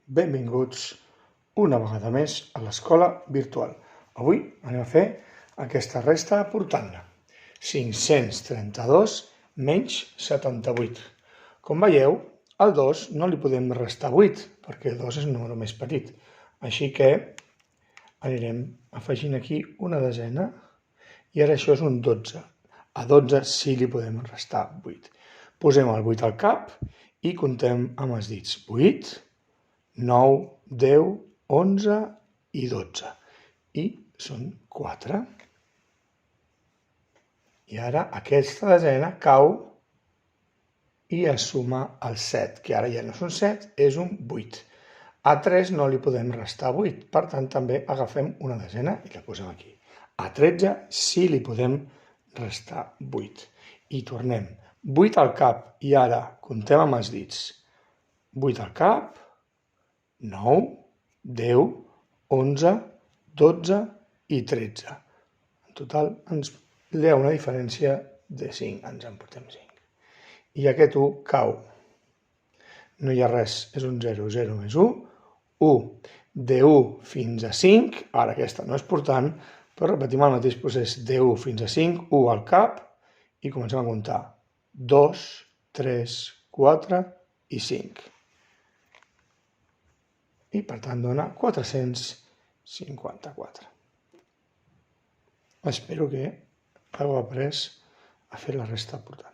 Benvinguts una vegada més a l'escola virtual. Avui anem a fer aquesta resta portant-la. 532 menys 78. Com veieu, al 2 no li podem restar 8, perquè el 2 és un número més petit. Així que anirem afegint aquí una desena i ara això és un 12. A 12 sí li podem restar 8. Posem el 8 al cap i contem amb els dits. 8, 9, 10, 11 i 12. I són 4. I ara aquesta desena cau i es suma al 7, que ara ja no és un 7, és un 8. A 3 no li podem restar 8, per tant també agafem una desena i la posem aquí. A 13 sí li podem restar 8. I tornem. 8 al cap i ara comptem amb els dits. 8 al cap, 9, 10, 11, 12 i 13. En total ens hi ha una diferència de 5, ens en portem 5. I aquest 1 cau. No hi ha res, és un 0, 0 més 1, 1. De 1 fins a 5, ara aquesta no és portant, però repetim el mateix procés. De 1 fins a 5, 1 al cap i comencem a comptar. 2, 3, 4 i 5. I per tant dona 454. Espero que hagueu après a fer la resta portant.